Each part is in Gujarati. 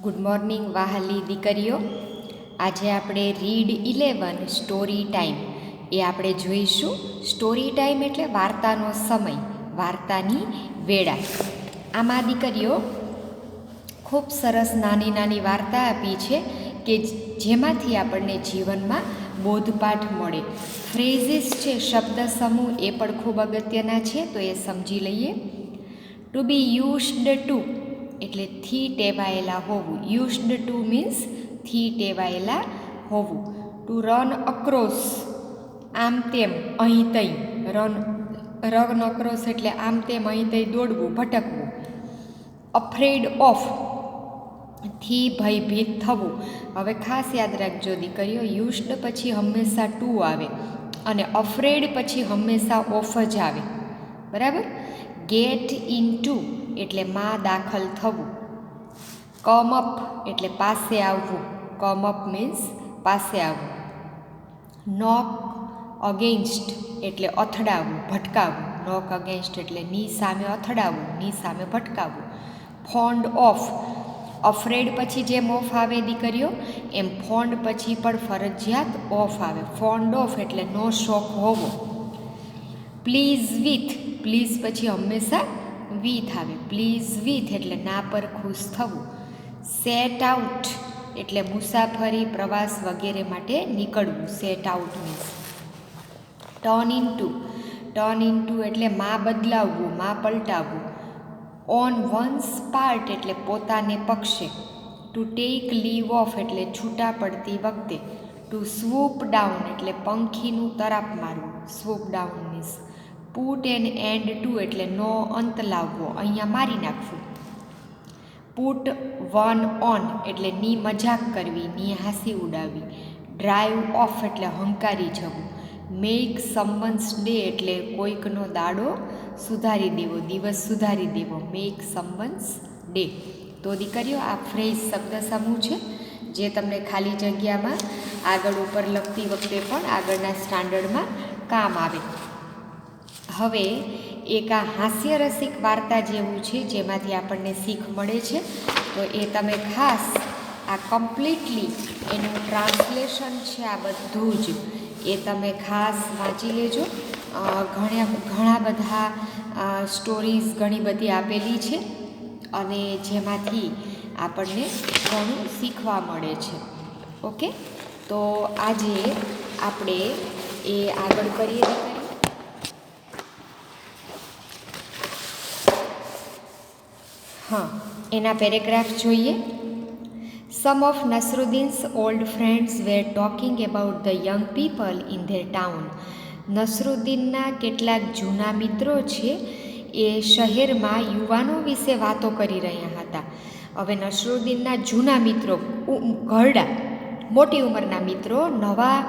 ગુડ મોર્નિંગ વહાલી દીકરીઓ. આજે આપણે રીડ 11 સ્ટોરી ટાઈમ એ આપણે જોઈશું. સ્ટોરી ટાઈમ એટલે વાર્તાનો સમય, વાર્તાની વેળા. આમાં દીકરીઓ ખૂબ સરસ નાની નાની વાર્તા આપી છે કે જેમાંથી આપણને જીવનમાં બોધપાઠ મળે. ફ્રેઝિસ છે, શબ્દ સમૂહ, એ પણ ખૂબ અગત્યના છે, તો એ સમજી લઈએ. ટુ બી યુઝડ ટુ એટલે થી ટેવાયેલા હોવું. યુઝડ ટુ મીન્સ થી ટેવાયેલા હોવું. ટુ રન અક્રોસ આમ તેમ અહીં તઈ. રન અક્રોસ એટલે આમ તેમ અહીં તઈ દોડવું, ભટકવું. અફ્રેડ ઓફ થી ભયભીત થવું. હવે ખાસ યાદ રાખજો દીકરીઓ, યુઝડ પછી હંમેશા ટુ આવે અને અફ્રેડ પછી હંમેશા ઓફ જ આવે, બરાબર. ગેટ ઇન ટુ એટલે માં દાખલ થવું. કમ અપ એટલે પાસે આવવું. કમ અપ મીન્સ પાસે આવવું. નોક અગેન્સ્ટ એટલે અથડાવવું, ભટકાવવું. નોક અગેન્સ્ટ એટલે ની સામે અથડાવવું, ની સામે ભટકાવવું. ફોન્ડ ઓફ, અફ્રેડ પછી જેમ ઓફ આવે દીકરીઓ એમ ફોન્ડ પછી પણ ફરજિયાત ઓફ આવે. ફોન્ડ ઓફ એટલે નો શોખ હોવો. પ્લીઝ વિથ, પ્લીઝ પછી હંમેશા વિથ આવે. પ્લીઝ વિથ એટલે ના પર ખુશ થવું. સેટ આઉટ એટલે મુસાફરી, પ્રવાસ વગેરે માટે નીકળવું. Set out means. Turn into, turn into એટલે માં બદલાવવું, માં પલટાવવું. ઓન વન્સ પાર્ટ એટલે પોતાને પક્ષે. ટુ ટેક લીવ ઓફ એટલે છૂટા પડતી વખતે. ટુ સ્વૂપ ડાઉન એટલે પંખીનું તરાપ મારવું. Swoop down means. Put an end to એટલે નો અંત લાવવો, અહીંયા મારી નાખવું. પુટ વન ઓન એટલે ની મજાક કરવી, ની હાંસી ઉડાવવી. ડ્રાઈવ ઓફ એટલે હંકારી જવું. મેક સમવન્સ ડે એટલે કોઈકનો દાડો સુધારી દેવો, દિવસ સુધારી દેવો. Make સમવન્સ day. તો દીકરીઓ આ ફ્રેઝ શબ્દ સમૂહ છે જે તમને ખાલી જગ્યામાં આગળ ઉપર લખતી વખતે પણ આગળના સ્ટાન્ડર્ડમાં કામ આવે. હવે એક આ હાસ્યરસિક વાર્તા જેવું છે જેમાંથી આપણને શીખ મળે છે, તો એ તમે ખાસ આ કમ્પ્લીટલી એનું ટ્રાન્સલેશન છે, આ બધું જ એ તમે ખાસ વાંચી લેજો. ઘણા બધા સ્ટોરીઝ ઘણી બધી આપેલી છે અને જેમાંથી આપણને ઘણું શીખવા મળે છે. ઓકે, તો આજે આપણે એ આગળ કરીએ. હા, એના પેરેગ્રાફ જોઈએ. Some of Nasruddin's old friends were talking about the young people in their town. નસરુદ્દીનના કેટલાક જૂના મિત્રો છે એ શહેરમાં યુવાનો વિશે વાતો કરી રહ્યા હતા. હવે નસરુદ્દીનના જૂના મિત્રો, ઘરડા મોટી ઉંમરના મિત્રો નવા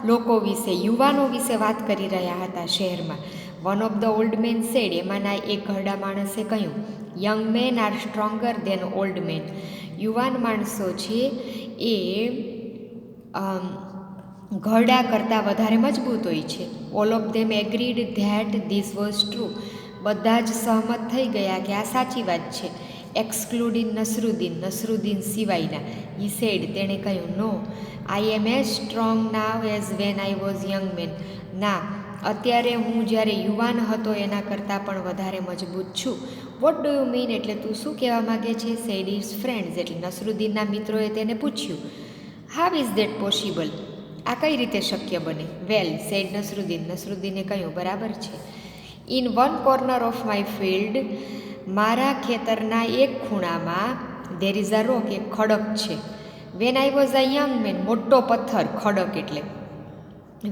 લોકો વિશે, યુવાનો વિશે વાત કરી રહ્યા હતા શહેરમાં. One of the old man said, એમાંના એક ઘરડા માણસે કહ્યું, young men are stronger than old main. યુવાન માણસો છે એ ઘરડા કરતાં વધારે મજબૂત હોય છે. All of them agreed that this was true. બધા જ સહમત થઈ ગયા કે આ સાચી વાત છે. એક્સક્લુડિંગ નસરુદ્દીન, નસરુદ્દીન સિવાયના. હી સેડ, તેણે કહ્યું, no I am as strong now as when I was young man. ના, અત્યારે હું જ્યારે યુવાન હતો એના કરતાં પણ વધારે મજબૂત છું. વોટ ડુ યુ મીન એટલે તું શું કહેવા માગે છે? સેડ ઇઝ ફ્રેન્ડ્સ એટલે નસરુદ્દીનના મિત્રોએ તેને પૂછ્યું. હાવ ઇઝ ધેટ પોસિબલ, આ કઈ રીતે શક્ય બને? વેલ સેડ નસરુદ્દીન, નસરુદ્દીને કહ્યું, બરાબર છે. In one corner of my field, મારા ખેતરના એક ખૂણામાં, ધેર ઇઝ અ રોક, એક ખડક છે. When I was a young man, મોટો પથ્થર, ખડક એટલે.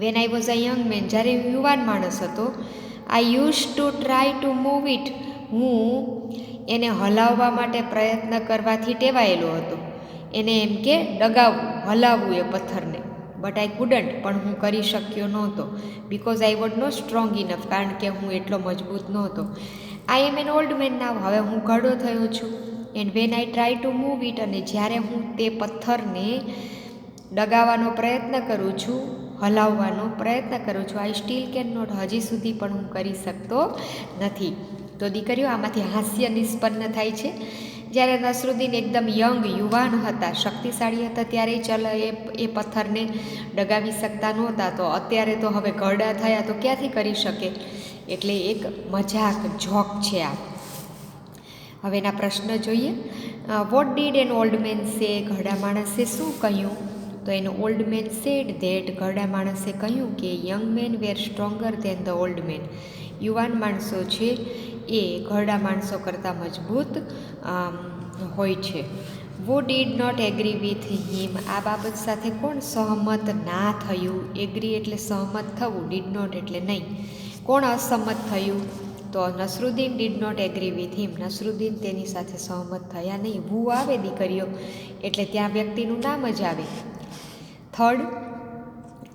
When I was a young man, જ્યારે હું યુવાન માણસ હતો, I use to try to move it, હું એને હલાવવા માટે પ્રયત્ન કરવાથી ટેવાયેલો હતો. એને એમ કે ડગાવવું, હલાવવું એ પથ્થરને. બટ આઈ કુડન્ટ, પણ હું કરી શક્યો નહોતો. Because I was no strong enough, કારણ કે હું એટલો મજબૂત નહોતો. I am an old man now, હવે હું ઘરડો થયો છું. And when I try to move it, અને જ્યારે હું તે પથ્થરને ડગાવવાનો પ્રયત્ન કરું છું, હલાવવાનો પ્રયત્ન કરું છું, આઈ સ્ટીલ કેન નોટ, હજી સુધી પણ હું કરી શકતો નથી. તો દીકરીઓ, આમાંથી હાસ્ય નિષ્પન્ન થાય છે જ્યારે નસરુદ્દીન એકદમ યંગ યુવાન હતા, શક્તિશાળી હતા, ત્યારે ચાલ એ પથ્થરને ડગાવી શકતા નહોતા, તો અત્યારે તો હવે ઘરડા થયા તો ક્યાંથી કરી શકે, એટલે એક મજાક જોક છે આ. હવે એના પ્રશ્ન જોઈએ. What did N old main સે, ઘરડા માણસે શું કહ્યું? તો એનો ઓલ્ડ મેન સેડ ધેટ, ઘરડા માણસે કહ્યું કે young men were stronger than the old main, યુવાન માણસો છે એ ઘરડા માણસો કરતાં મજબૂત હોય છે. We did not agree with him, આ બાબત સાથે કોણ સહમત ના થયું? એગ્રી એટલે સહમત થવું, ડીડ નોટ એટલે નહીં. કોણ અસહમત થયું? તો Nasruddin did not agree with him, Nasruddin તેની સાથે સહમત થયા નહીં. વુ આવે દીકરીઓ એટલે ત્યાં વ્યક્તિનું નામ જ આવે. Third,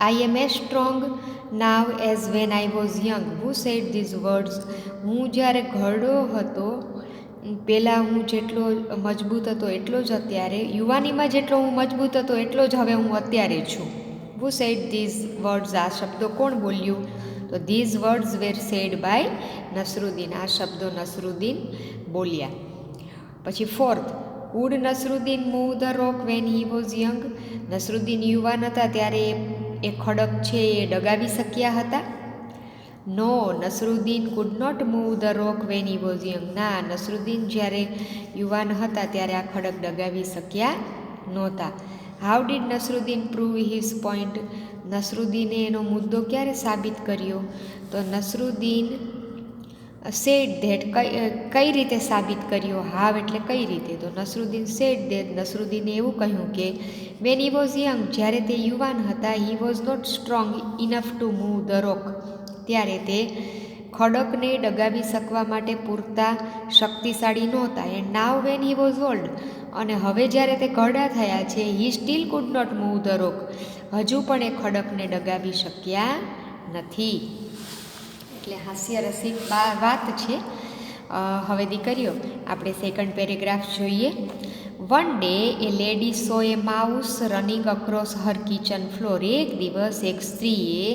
I am as strong now as when I was young, who said these words, હું જ્યારે ઘરડો હતો પહેલાં હું જેટલો મજબૂત હતો એટલો જ અત્યારે, યુવાનીમાં જેટલો હું મજબૂત હતો એટલો જ હવે હું અત્યારે છું. હુ સેડ ધીઝ વર્ડ્સ, આ શબ્દો કોણ બોલ્યું? તો these words were said by Nasruddin, આ શબ્દો નસરુદ્દીન બોલ્યા. પછી fourth, would Nasruddin move the rock when he was young, Nasruddin યુવાન હતા ત્યારે એ ખડક છે એ ડગાવી શક્યા હતા? No, Nasruddin could not move the rock when he was young, ના, નસરુદ્દીન જ્યારે યુવાન હતા ત્યારે આ ખડક ડગાવી શક્યા નહોતા. How did Nasruddin prove his point, નસરુદ્દીને એનો મુદ્દો ક્યારે સાબિત કર્યો? તો નસરુદ્દીન સેડ ધેટ, કઈ રીતે સાબિત કર્યો? હાવ એટલે કઈ રીતે? તો નસરુદ્દીન સેડ ધેટ, નસરુદ્દીને એવું કહ્યું કે વેન હી વોઝ યંગ, જ્યારે તે યુવાન હતા, he was not strong enough to move the rock, ત્યારે તે ખડકને ડગાવી શકવા માટે પૂરતા શક્તિશાળી નહોતા. And now when he was old, અને હવે જ્યારે તે ઘરડા થયા છે, he still could not move the rock, હજુ પણ એ ખડકને ડગાવી શક્યા નથી. એટલે હાસ્યરસિક વાત છે. હવે દીકરીઓ આપણે સેકન્ડ પેરેગ્રાફ જોઈએ. વન ડે એ લેડી સો એ માઉસ રનિંગ અક્રોસ હર કિચન ફ્લોર, એક દિવસ એક સ્ત્રીએ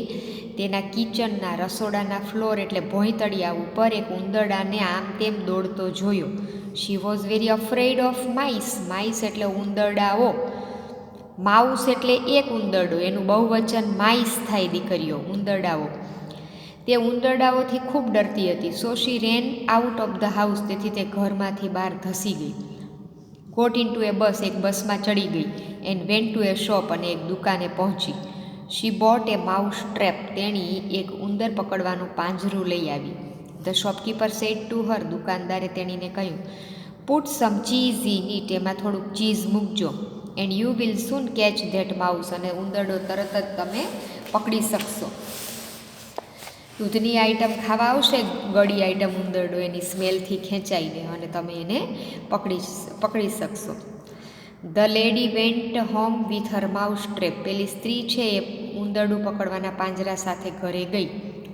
તેના કિચનના રસોડાના ફ્લોર એટલે ભોંયતળિયા ઉપર એક ઉંદરડાને આમ તેમ દોડતો જોયો. She was very afraid of mice, mice એટલે ઉંદરડાઓ, માઉસ એટલે એક ઉંદરડો, એનું બહુવચન માઇસ થાય દીકરીઓ, ઉંદરડાઓ. તે ઉંદરડાઓથી ખૂબ ડરતી હતી. So she ran out of the house, તેથી તે ઘરમાંથી બહાર ધસી ગઈ. Got in to a bus, એક બસમાં ચડી ગઈ. And went to a shop, અને એક દુકાને પહોંચી. She bought a mouse trap, તેણી એક ઉંદર પકડવાનું પાંજરું લઈ આવી. The shopkeeper said to her, દુકાનદારે તેણીને કહ્યું, put some cheese in it, એમાં થોડુંક ચીઝ મૂકજો. And you will soon catch that mouse, અને ઉંદરડો તરત જ તમે પકડી શકશો. દૂધની આઈટમ ખાવા આવશે, ગળી આઈટમ ઉંદરડો એની સ્મેલથી ખેંચાઈને, અને તમે એને પકડી શકશો. The lady went home with her mouse trap, પેલી સ્ત્રી છે એ ઉંદરડું પકડવાના પાંજરા સાથે ઘરે ગઈ.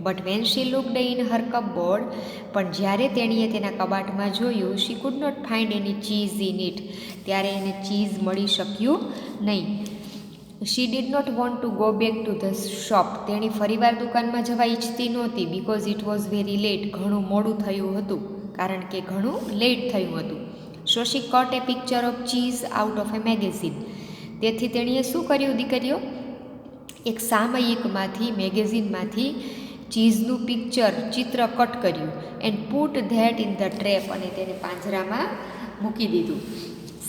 But when she looked in her cupboard, પણ જ્યારે તેણીએ તેના કબાટમાં જોયું, she could not find any cheese in it, ત્યારે એને ચીઝ મળી શક્યું નહીં. She did not want to go back to the shop, તેણી ફરીવાર દુકાનમાં જવા ઈચ્છતી નહોતી. Because it was very late, ઘણું મોડું થયું હતું, કારણ કે ઘણું લેટ થયું હતું. So she cut a picture of cheese out of a magazine, તેથી તેણીએ શું કર્યું દીકરીઓ? એક સામયિકમાંથી, મેગેઝીનમાંથી ચીઝનું ચિત્ર કટ કર્યું. And put that in the trap, અને તેને પાંજરામાં મૂકી દીધું.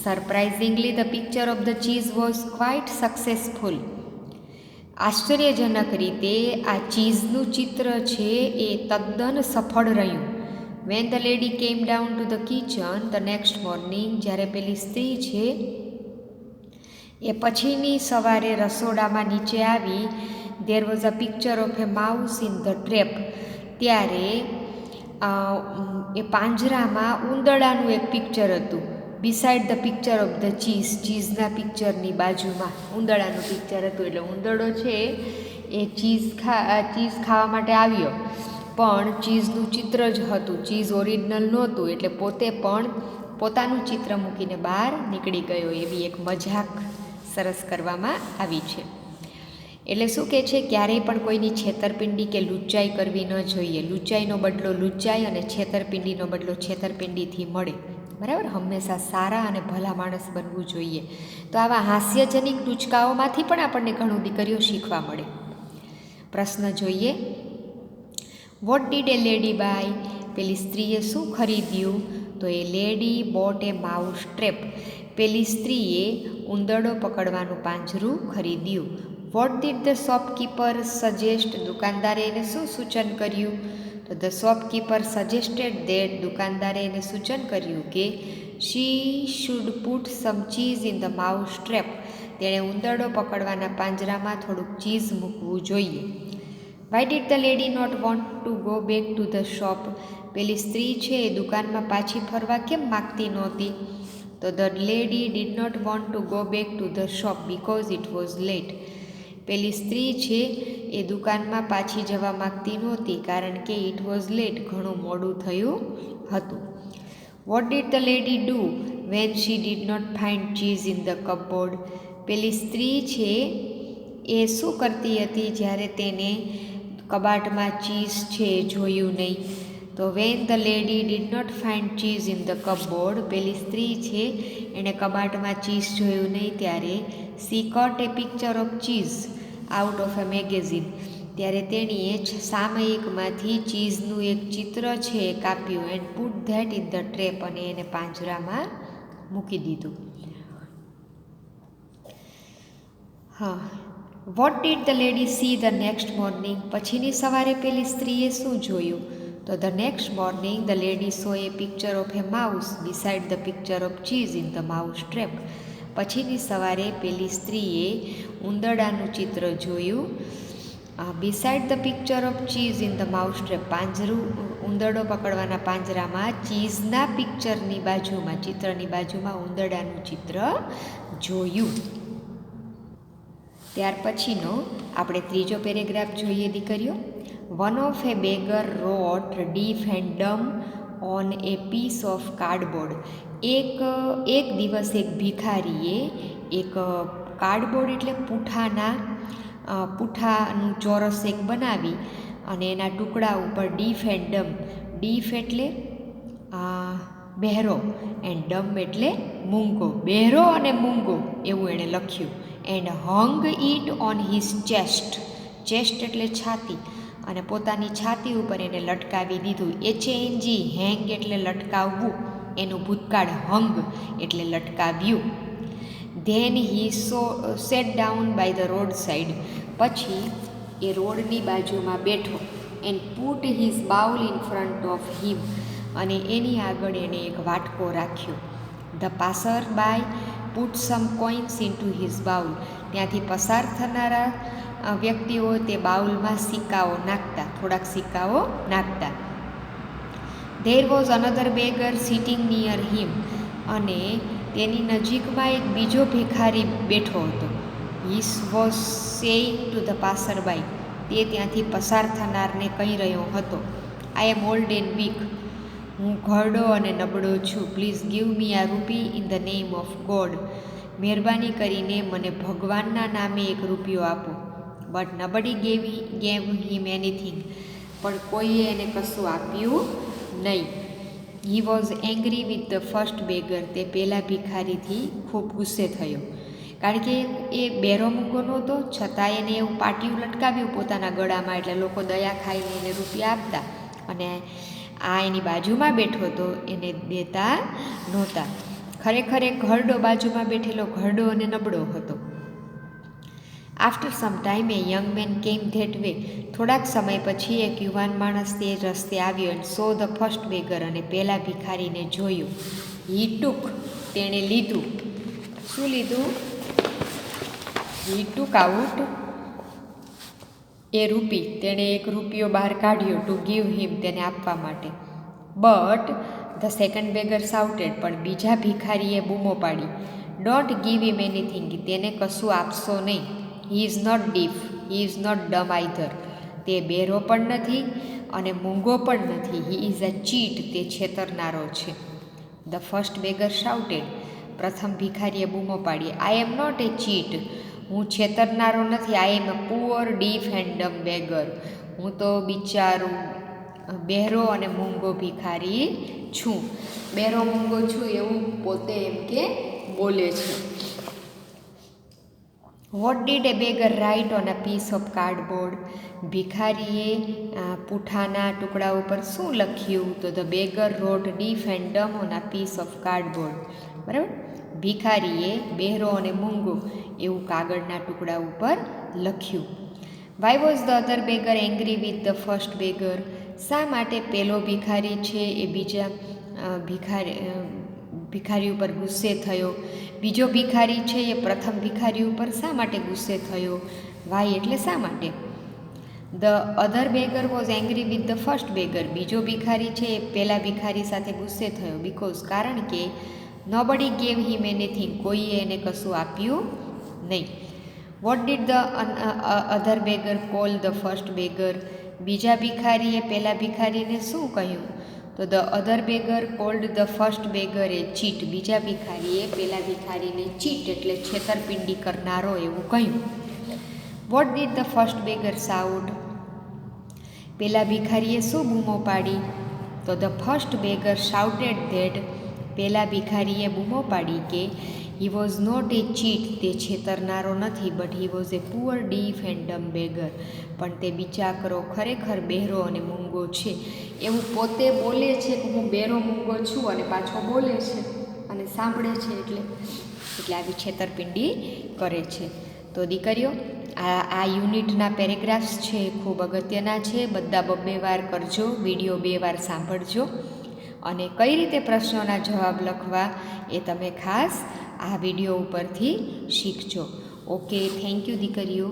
Surprisingly the picture of the cheese was quite successful, આશ્ચર્યજનક રીતે આ ચીઝનું ચિત્ર છે એ તદ્દન સફળ રહ્યું. વેન ધ લેડી કેમ down to the kitchen the next morning, જ્યારે પેલી સ્ત્રી છે એ પછીની સવારે રસોડામાં નીચે આવી, there was a picture of a mouse in the trap, ત્યારે એ પાંજરામાં ઉંદરડાનું એક પિક્ચર હતું. Beside the picture of the cheese, ચીઝના પિક્ચરની બાજુમાં ઉંદરડાનું પિક્ચર હતું. એટલે ઉંદરડો છે એ ચીઝ ખાવા માટે આવ્યો, પણ ચીઝનું ચિત્ર જ હતું, ચીઝ ઓરિજિનલ નહોતું. એટલે પોતે પણ પોતાનું ચિત્ર મૂકીને બહાર નીકળી ગયો. એવી એક મજાક સરસ કરવામાં આવી છે. એટલે શું કહે છે? ક્યારેય પણ કોઈની છેતરપિંડી કે લુચ્ચાઈ કરવી ન જોઈએ. લુચ્ચાઈનો બદલો લુચ્ચાઈ અને છેતરપિંડીનો બદલો છેતરપિંડીથી મળે. બરાબર, હંમેશા સારા અને ભલા માણસ બનવું જોઈએ. તો આવા હાસ્યજનિક ટૂચકાઓમાંથી પણ આપણને ઘણું દીકરીઓ શીખવા મળે. પ્રશ્ન જોઈએ. What did a lady buy? પેલી સ્ત્રીએ શું ખરીદ્યું? તો a lady bought a mouse trap. પેલી સ્ત્રીએ ઉંદરડો પકડવાનું પાંજરું ખરીદ્યું. What did the shopkeeper suggest? દુકાનદારે એને શું સૂચન કર્યું? તો ધ શોપકીપર સજેસ્ટેડ ધેટ. દુકાનદારે એને સૂચન કર્યું કે she should put some cheese in the mouse trap. તેણે ઉંદરડો પકડવાના પાંજરામાં થોડુંક ચીઝ મૂકવું જોઈએ. Why did the lady not want to go back to the shop? પેલી સ્ત્રી છે એ દુકાનમાં પાછી ફરવા કેમ માગતી નહોતી? તો the lady did not want to go back to the shop because it was late. પેલી સ્ત્રી છે એ દુકાનમાં પાછી જવા માગતી નહોતી કારણ કે ઇટ વોઝ લેટ, ઘણું મોડું થયું હતું. What did the lady do when she did not find cheese in the cupboard? પેલી સ્ત્રી છે એ શું કરતી હતી જ્યારે તેને કબાટમાં ચીઝ છે એ જોયું નહીં? તો when the lady did not find cheese in the cupboard, પેલી સ્ત્રી છે એણે કબાટમાં ચીઝ જોયું નહીં ત્યારે she cut a picture of cheese out of a magazine. ત્યારે તેણીએ સામયિકમાંથી ચીઝનું એક ચિત્ર છે એ કાપ્યું and put that in the trap, અને એને પાંજરામાં મૂકી દીધું. હા. What did the lady see the next morning? પછીની સવારે પેલી સ્ત્રીએ શું જોયું? તો the next morning the lady saw a picture of a mouse beside the picture of cheese in the mouse trap. પછીની સવારે પેલી સ્ત્રીએ ઉંદરડાનું ચિત્ર જોયું beside the picture of cheese in the mouse trap. ઉંદરડો પકડવાના પાંજરામાં ચીઝના પિક્ચરની બાજુમાં, ચિત્રની બાજુમાં ઉંદરડાનું ચિત્ર જોયું. ત્યાર પછીનો આપણે ત્રીજો પેરેગ્રાફ જોઈએ દીકરીઓ. One of a beggar wrote deaf and dumb on a piece of cardboard. એક દિવસ એક ભિખારીએ એક કાર્ડબોર્ડ એટલે પૂઠાનું ચોરસ એક બનાવી અને એના ટુકડા ઉપર ડીફ એન્ડ ડમ, ડીફ એટલે બહેરો એન્ડ ડમ એટલે મૂંગો, બહેરો અને મૂંગો એવું એણે લખ્યું. And hung it on his chest, chest એટલે છાતી, અને પોતાની છાતી ઉપર એને લટકાવી દીધું. HANG, હેંગ એટલે લટકાવવું, એનું ભૂતકાળ હંગ એટલે લટકાવ્યું. Then he sat down by the road side. પછી એ રોડની બાજુમાં બેઠો. And put his bowl in front of him, અને એની આગળ એણે એક વાટકો રાખ્યો. The passer by put some coins in to his bowl. ત્યાંથી પસાર થનારા વ્યક્તિઓ તે બાઉલમાં સિક્કાઓ નાખતા, થોડાક સિક્કાઓ નાખતા. There was another beggar sitting near him, અને તેની નજીકમાં એક બીજો ભિખારી બેઠો હતો. He was saying to the passer by. તે ત્યાંથી પસાર થનારને કહી રહ્યો હતો, I am old and weak. હું ઘરડો અને નબળો છું. Please give me a rupee in the name of God. મહેરબાની કરીને મને ભગવાનના નામે એક રૂપિયો આપો. But nobody gave him anything. પણ કોઈએ એને કશું આપ્યું નહીં. He was angry with the first beggar. તે પહેલાં ભિખારીથી ખૂબ ગુસ્સે થયો, કારણ કે એ બેરો મૂંગો નહોતો, છતાં એને એવું પાટિયું લટકાવ્યું પોતાના ગળામાં, એટલે લોકો દયા ખાઈને એને રૂપિયા આપતા, અને આ એની બાજુમાં બેઠો હતો એને દેતા નહોતા. ખરેખર એ ઘરડો, બાજુમાં બેઠેલો ઘરડો અને નબળો હતો. આફ્ટર સમ ટાઈમ એ યંગ મેન કેમ ધેટ વે. થોડાક સમય પછી એક યુવાન માણસ તે રસ્તે આવ્યો. And so the first beggar. અને પહેલાં ભિખારીને જોયું. હી ટુક. તેણે લીધું. શું લીધું? હી ટુક આઉટ એ રૂપી. તેણે એક રૂપિયો બહાર કાઢ્યો. ટુ ગીવ હિમ, તેને આપવા માટે. But the second beggar shouted. પણ બીજા ભિખારીએ બૂમો પાડી. Don't give him anything. તેને કશું આપશો નહીં. He is not deaf, he is not dumb either. તે બેરો પણ નથી અને મૂંગો પણ નથી. He is a cheat. તે છેતરનારો છે. The first beggar shouted. પ્રથમ ભિખારીએ બૂમો પાડી, આઈ એમ નોટ એ ચીટ. હું છેતરનારો નથી. આઈ એમ અ poor deaf and dumb beggar. હું તો બિચારું બહેરો અને મૂંગો ભિખારી છું. બહેરો મૂંગો છું એવું પોતે એમ કે બોલે છે. What did a beggar write on a piece of cardboard? ભિખારીએ પૂઠાના ટુકડા ઉપર શું લખ્યું? તો the beggar wrote deaf and dumb on a piece of cardboard. બરાબર, ભિખારીએ બહેરો અને મૂંગો એવું કાગળના ટુકડા ઉપર લખ્યું. Why was the other beggar angry with the first beggar? શા માટે પેલો ભિખારી છે એ બીજા ભિખારી ઉપર ગુસ્સે થયો? બીજો ભિખારી છે એ પ્રથમ ભિખારી ઉપર શા માટે ગુસ્સે થયો? વાય એટલે શા માટે. The other beggar was angry with the first beggar. બીજો ભિખારી છે એ પહેલા ભિખારી સાથે ગુસ્સે થયો બિકોઝ કારણ કે નોબડી ગેવ હિમ એનીથિંગ. કોઈએ એને કશું આપ્યું નહીં. What did the other beggar call the first beggar? બીજા ભિખારીએ પહેલા ભિખારીને શું કહ્યું? તો the other beggar called the first beggar a cheat. બીજા ભિખારીએ પહેલા ભિખારીને ચીટ એટલે છેતરપિંડી કરનારો એવું કહ્યું. What did the first beggar shout? પહેલા ભિખારીએ શું બૂમો પાડી? તો the first beggar shouted that. પહેલા ભિખારીએ બૂમો પાડી કે he was not a cheat. તે છેતરનારો નથી, but he was a poor deaf and dumb beggar. પણ તે બિચારો ખરેખર બહેરો અને મૂંગો છે એવું પોતે બોલે છે કે હું બહેરો મૂંગો છું, અને પાછો બોલે છે અને સાંભળે છે એટલે આવી છેતરપિંડી કરે છે. તો દીકરીઓ, આ યુનિટના પેરેગ્રાફ્સ છે ખૂબ અગત્યના છે. બધા 2 વાર કરજો, વિડીયો 2 વાર સાંભળજો, અને કઈ રીતે પ્રશ્નોના જવાબ લખવા એ તમે ખાસ આ વિડીયો ઉપરથી શીખજો. ઓકે, થેન્ક યુ દીકરીઓ.